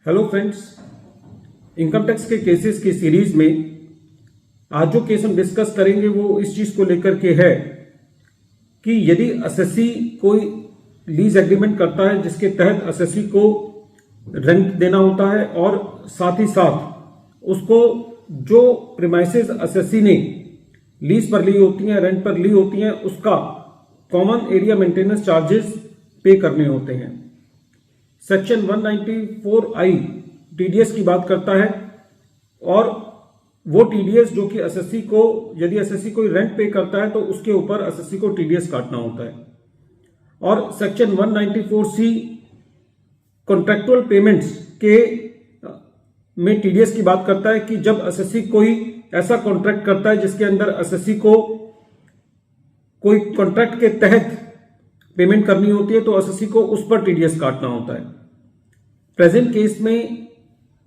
Hello friends, income tax के cases की series में आज जो केस हम डिस्कस करेंगे वो इस चीज को लेकर के है कि यदि एसएससी कोई लीज एग्रीमेंट करता है जिसके तहत एसएससी को रेंट देना होता है और साथ ही साथ उसको जो प्रीमाइसेस एसएससी ने लीज पर ली होती हैं, रेंट पर ली होती हैं, उसका कॉमन एरिया मेंटेनेंस चार्जेस पे करने होते हैं। सेक्शन 194I टीडीएस की बात करता है और वो टीडीएस जो कि एसएससी को, यदि एसएससी कोई रेंट पे करता है तो उसके ऊपर एसएससी को टीडीएस काटना होता है। और सेक्शन 194C कॉन्ट्रैक्चुअल पेमेंट्स के में टीडीएस की बात करता है कि जब एसएससी कोई ऐसा कॉन्ट्रैक्ट करता है जिसके अंदर एसएससी को कोई कॉन्ट्रैक्ट के तहत पेमेंट करनी होती है तो एसएससी को उस पर टीडीएस काटना होता है। प्रेजेंट केस में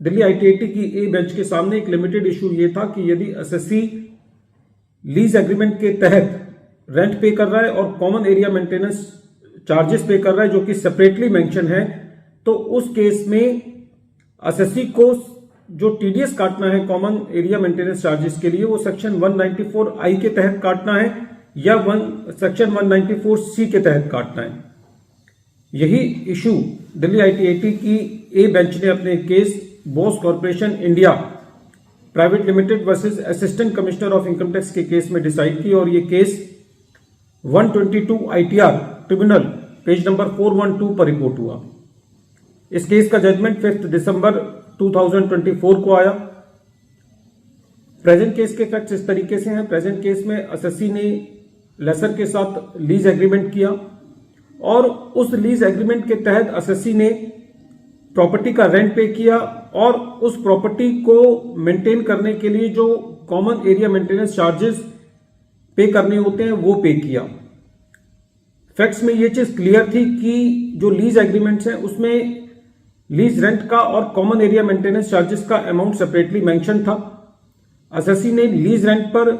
दिल्ली आईटीआईटी की ए बेंच के सामने एक लिमिटेड इशू ये था कि यदि एसएससी लीज एग्रीमेंट के तहत रेंट पे कर रहा है और कॉमन एरिया मेंटेनेंस चार्जेस पे कर रहा है जो कि सेपरेटली मेंशन है, तो उस केस में एसएससी को जो टीडीएस काटना है कॉमन एरिया मेंटेनेंस चार्जेस के लिए वो सेक्शन 194I के तहत काटना है या सेक्शन 194C के तहत काटना है। यही इशू दिल्ली आईटीआईटी की ए बेंच ने अपने case boss corporation India private limited versus assistant commissioner of income tax के केस में डिसाइड की और ये case 122 ITR tribunal page number 412 पर रिपोर्ट हुआ। इस केस का जजमेंट 5 दिसंबर 2024 को आया। प्रेजेंट केस के फैक्ट्स इस तरीके से हैं। प्रेजेंट केस में एसएससी ने लेसर के साथ लीज एग्रीमेंट किया और उस लीज एग्रीमेंट के तहत एसएससी ने प्रॉपर्टी का रेंट पे किया और उस प्रॉपर्टी को मेंटेन करने के लिए जो कॉमन एरिया मेंटेनेंस चार्जेस पे करने होते हैं वो पे किया। फैक्ट्स में ये चीज क्लियर थी कि जो लीज एग्रीमेंट्स हैं उसमें लीज रेंट का और कॉमन एरिया मेंटेनेंस चार्जेस का अमाउंट सेपरेटली मेंशन था। एसएससी ने लीज रेंट पर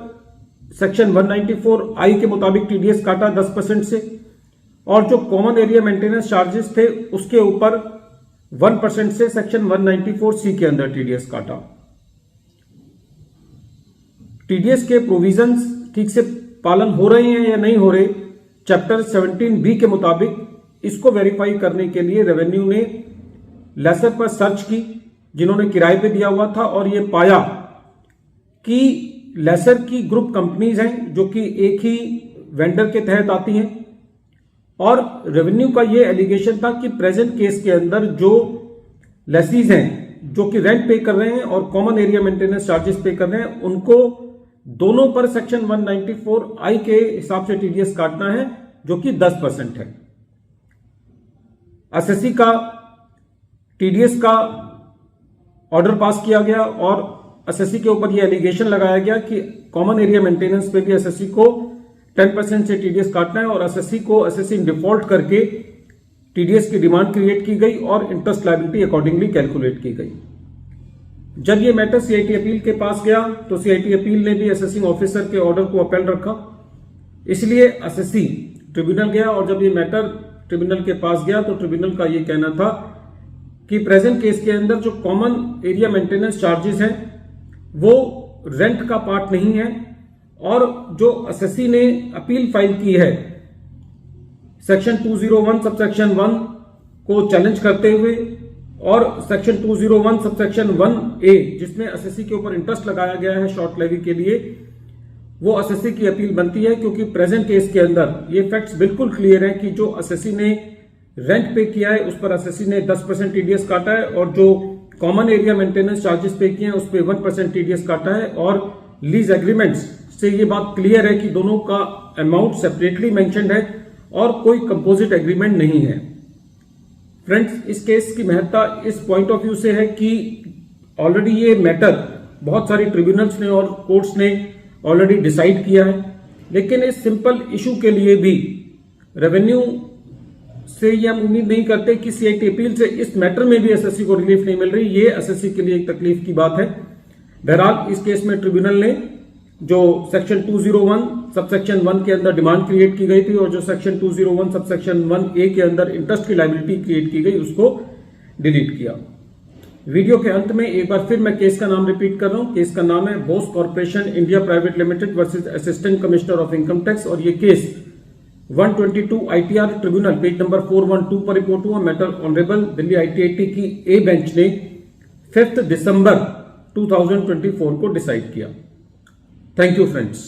सेक्शन 194I के मुताबिक टीडीएस काटा 10% से और जो कॉमन एरिया मेंटेनेंस चार्जेस थे उसके ऊपर 1% से सेक्शन 194C के अंदर टीडीएस काटा। टीडीएस के प्रोविजंस ठीक से पालन हो रहे हैं या नहीं हो रहे, चैप्टर 17B के मुताबिक इसको वेरीफाई करने के लिए रेवेन्यू ने लेसर पर सर्च की जिन्होंने किराए पे दिया हुआ था और ये पाया कि लेसर की ग्रुप कंपनीज हैं जो कि एक ही वेंडर के तहत आती हैं और रेवेन्यू का ये एलिगेशन था कि प्रेजेंट केस के अंदर जो लेसीज हैं जो कि रेंट पे कर रहे हैं और कॉमन एरिया मेंटेनेंस चार्जेस पे कर रहे हैं उनको दोनों पर सेक्शन 194I के हिसाब से टीडीएस काटना है जो कि 10% है। एसएससी का टीडीएस का ऑर्डर पास किया गया और एसएससी के ऊपर यह एलिगेशन लगाया गया कि कॉमन एरिया मेंटेनेंस पे भी एसएससी को 10% से टीडीएस काटना है और एसएससी डिफॉल्ट करके टीडीएस की डिमांड क्रिएट की गई और इंटरेस्ट लायबिलिटी अकॉर्डिंगली कैलकुलेट की गई। जब ये मैटर सीआईटी अपील के पास गया तो सीआईटी अपील ने भी असेसिंग ऑफिसर के ऑर्डर को अपील रखा, इसलिए एसएससी ट्रिब्यूनल गया और जब ये मैटर ट्रिब्यूनल के पास गया तो ट्रिब्यूनल का ये कहना था कि प्रेजेंट केस के अंदर जो कॉमन एरिया मेंटेनेंस चार्जेस हैं वो रेंट का पार्ट नहीं है और जो एसएससी ने अपील फाइल की है सेक्शन 201 सबसेक्शन 1 को चैलेंज करते हुए और सेक्शन 201 सबसेक्शन 1A जिसमें एसएससी के ऊपर इंटरेस्ट लगाया गया है शॉर्ट लेवी के लिए, वो एसएससी की अपील बनती है क्योंकि प्रेजेंट केस के अंदर ये फैक्ट्स बिल्कुल क्लियर है कि जो एसएससी ने रेंट पे किया है उस पर एसएससी ने 10% टीडीएस काटा है और जो कॉमन एरिया मेंटेनेंस चार्जेस पे किए हैं उस पे 1% टीडीएस काटा है और लीज एग्रीमेंट्स से ये बात क्लियर है कि दोनों का अमाउंट सेपरेटली मेंशन्ड है और कोई कंपोजिट एग्रीमेंट नहीं है। फ्रेंड्स, इस केस की महत्ता इस पॉइंट ऑफ व्यू से है कि ऑलरेडी ये मैटर बहुत सारी ट्रिब्यूनल्स ने और कोर्ट्स ने ऑलरेडी डिसाइड किया है, लेकिन इस सिंपल इशू के लिए भी रेवेन्यू से ये हम उम्मीद नहीं करते कि सीआईटी अपील से इस मैटर में भी एसएससी को रिलीफ नहीं मिल रही। ये एसएससी के लिए एक तकलीफ की बात है। बहरहाल इस केस में ट्रिब्यूनल ने जो सेक्शन 201 सबसेक्शन 1 के अंदर डिमांड क्रिएट की गई थी और जो सेक्शन 201 सबसेक्शन 1A के अंदर इंटरेस्ट की लायबिलिटी क्रिएट की गई उसको डिलीट किया। वीडियो के अंत में एक बार फिर मैं केस का नाम रिपीट कर रहा हूं। केस का नाम है Bose corporation India private limited versus assistant commissioner of income tax, और ये case 122 ITR tribunal page number 412 पर रिपोर्ट हुआ। मैटर ऑनरेबल दिल्ली ITAT की ए बेंच ने 5 दिसंबर 2024 को डिसाइड किया। Thank you friends.